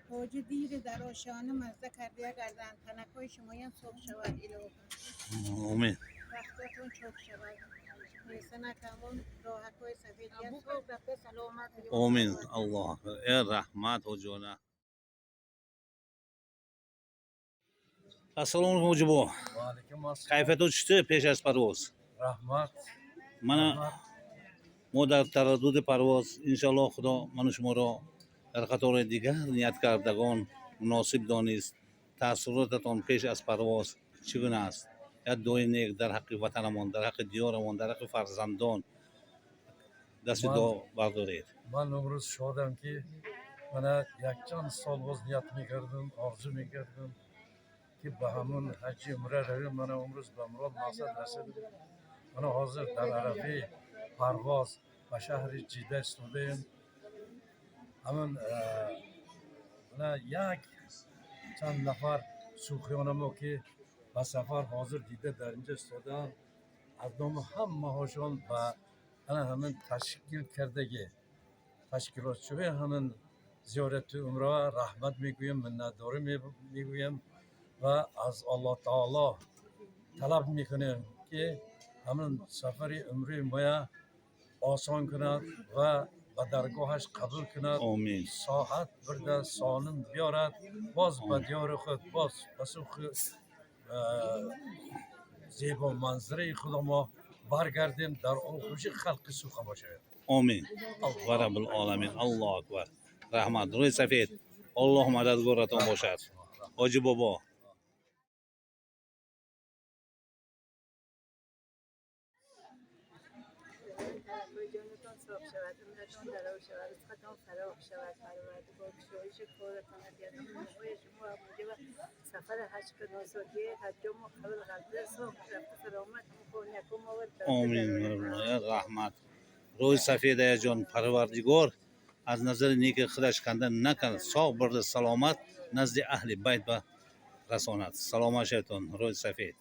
حاج دیر در آشیانه مزده کردی اگر دهن تنکای شمایان سرخ شود الهی. آمین. وقتاتون چوک شود. میسه نکمون راحتای سفیدیت سرخ رفته سلامت. آمین. الله ای رحمت و جانه. السلام علیکم حاجی با. کیفتون چطوره پیش از پرواز؟ رحمت. ما در تردد پرواز انشالله خدا من و شما را در قطار دیگر نیت کردگان مناسب دانست. تأثیراتتان پیش از پرواز چگونه است؟ یا دعای نیک در حق وطنمان، در حق دیارمان، در حق فرزندان دست دعا بردارید. من امروز شادم که من یک چند سال باز نیت میکردم، آرزو میکردم که به همون حج عمره رویم. من امروز به مراد مقصد رسیدم. من حاضر در عرفه پرواز به شهر جده استودیم. همون یک چند نفر سوخیانمو که به سفر حاضر دیده در اینجا استودن، از نام همه هاشون به همین تشکیل کردگی تشکیلات شده همین زیارت عمره رحمت میگویم، منتداری میگویم و از الله تعالی طلب میکنیم که همین سفر عمره ما آسان کند و به درگاهش قبول کند. آمین. ساعت برده سالم بیارد، باز به دیار خود باز بسوخ زیبا منظره خدا ما برگردیم، در آغوش خلق سوخه باشه. آمین و رب العالمین. الله اکبر. رحمت روی سفید. الله مددگارتان باشد. حاجی بابا. جانتان صاف شود، عمرتان دراز شود، رزقتان فراخ شود، پروردگار بخشایش کارتان بیاد. موقع شما موجب سفر حج کناساتی حجام قبل قلبه صاف رفت سلامت مکانیکم آورد. آمین. رحمت روی سفید جان پروردگار از نظر نیک خودش کنده نکند، ساق برده سلامت نزد اهل بیت به رساند. سلامت شیطان روی سفید.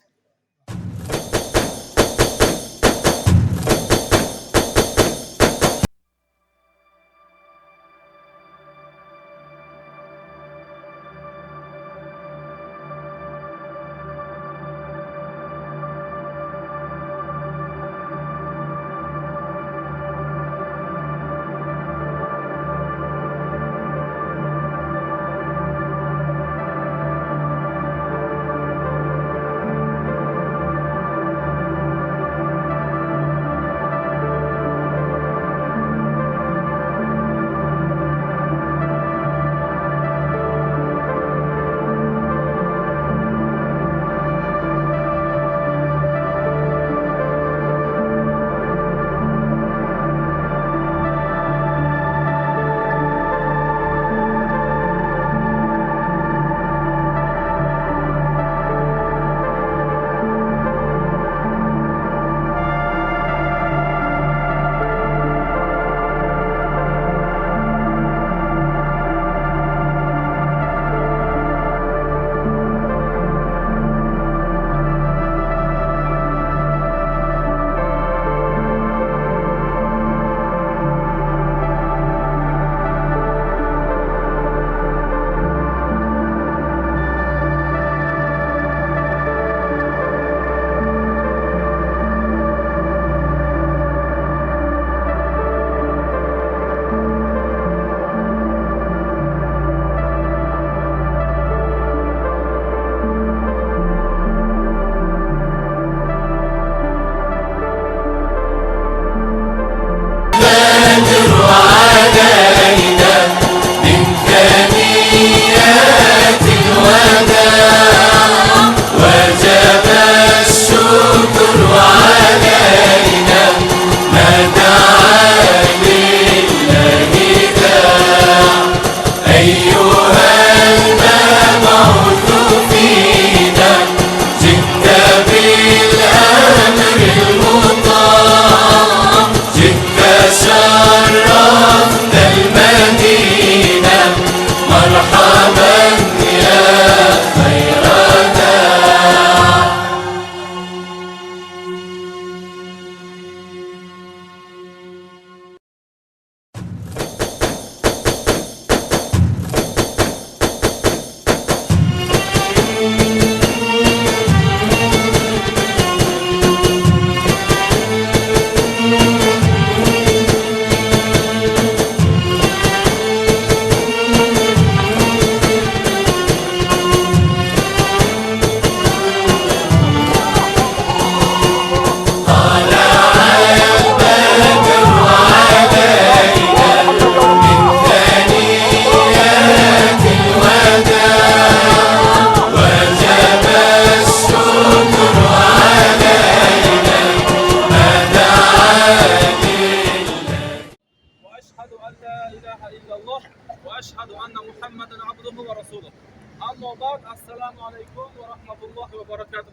علیکم و رحمت الله و برکاته.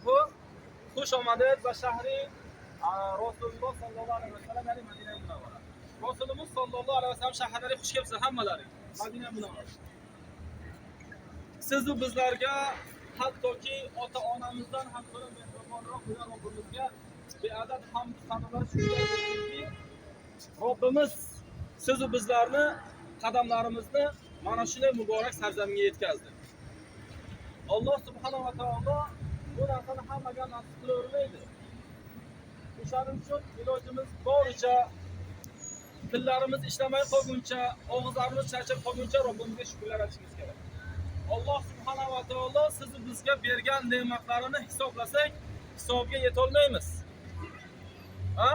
خوش آمدید به شهر رسول الله صلی الله علیه و سلم، یعنی مدینه منوره. رسولمون صلی الله علیه و سلم shaharlari xush kelibsiz hammalari. Madina munavvara. Siz u bizlarga hattoki ota-onamizdan ham ko'ra mehribonroq bo'lgan Robbimizga beadad hamd sanolar shukr bo'lsinki, Robbimiz siz u bizlarni qadamlarimizni mana shunday muborak sarzaminga yetkazdi. Alloh subhanahu va taolo bu narsani hammaga nasib qilavermaydi. O'shaning uchun ilojimiz boricha tillarimiz ishlamay qolguncha, og'izlarimiz charchab qolguncha Robbimizga shukrlar aytishimiz kerak. Alloh subhanahu va taolo siz bizga bergan ne'matlarini hisoblasak, hisobga yetolmaymiz. Ha?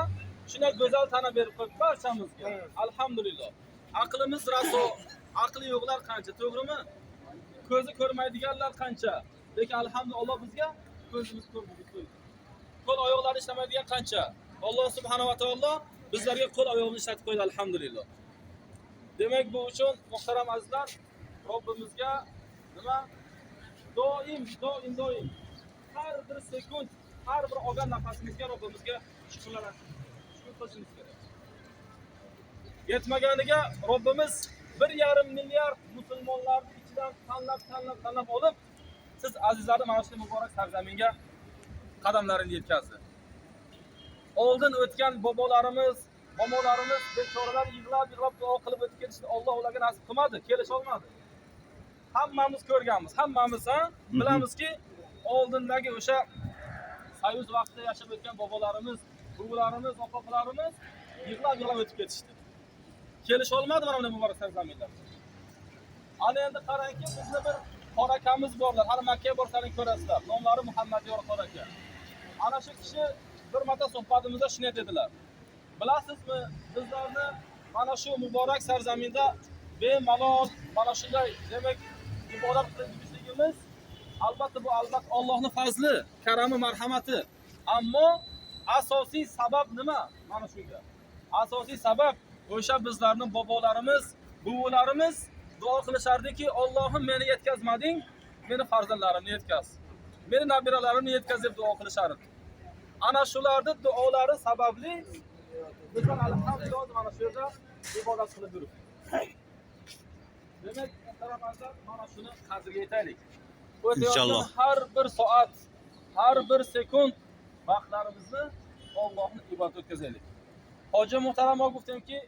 Shunday go'zal tana berib qo'yib barchamizga. Alhamdulillah. Aqlimiz raso, aqli yo'qlar qancha, to'g'rimi? Ko'zi ko'rmaydiganlar qancha. Lekin alhamdulillah bizga ko'zimiz ko'rmaydi. Qo'l oyoqlari ishlamaydigan qancha. Alloh subhanahu va taolo bizlarga qo'l oyoqni ishlatib qo'ydi, alhamdulillah. Demak, bu uchun muhtaram azizlar, Robbimizga nima? Doim har bir sekund, har bir olgan nafasimizga Robbimizga shukrlar qilishimiz kerak. Yetmaganiga Robbimiz 1,5 milliard musulmonlarning ichidan tanlab olib, siz azizlarni mana shunday muborak sarzaminga qadamlarini yetkazdi. Oldin o'tgan bobolarimiz bechoralar yig'lab duo qilib o'tib ketishdi. Alloh ularga nasib qilmadi, kelisha olmadi. Hammamiz ko'rganmiz, hammamiz bilamizki, oldindagi o'sha Soyuz vaqtida yashab o'tgan bobolarimiz, buvilarimiz, opalarimiz yig'lab o'tib ketishdi. Kelisha olmadi mana bunday muborak sarzaminlar. Ana endi qarangki, bizning bir qor akamiz borlar. Har Makka borsangiz ko'rasizlar. Nomlari Muhammad Yor qor aka. Ana shu kishi bir marta suhbatimizda shunday dedilar. Bilasizmi, bizlarni mana shu muborak sarzaminda bemalol mana shunday demak ibodat qilishligimiz albatta bu Allohning fazli, karami, marhamati. Ammo asosiy sabab nima? Mana shunga. Asosiy sabab o'sha bizlarning bobolarimiz, buvilarimiz duo qilishardiki, Allohim meni yetkazmading, meni farzandlarimni yetkaz. Meni nabiralarimni yetkaz deb duo qilishardi. Ana shularning duolari sababli bizlar alhamdulillah mana shu yerda ibodat qilib yuribmiz. Demak, muhtaramlar, mana shuni qadriga yetaylik. İnşallah. Har bir soat, har bir sekund vaqtlarimizni Allohning ibodatiga o'tkazaylik. Hoji muhtaram, guftimki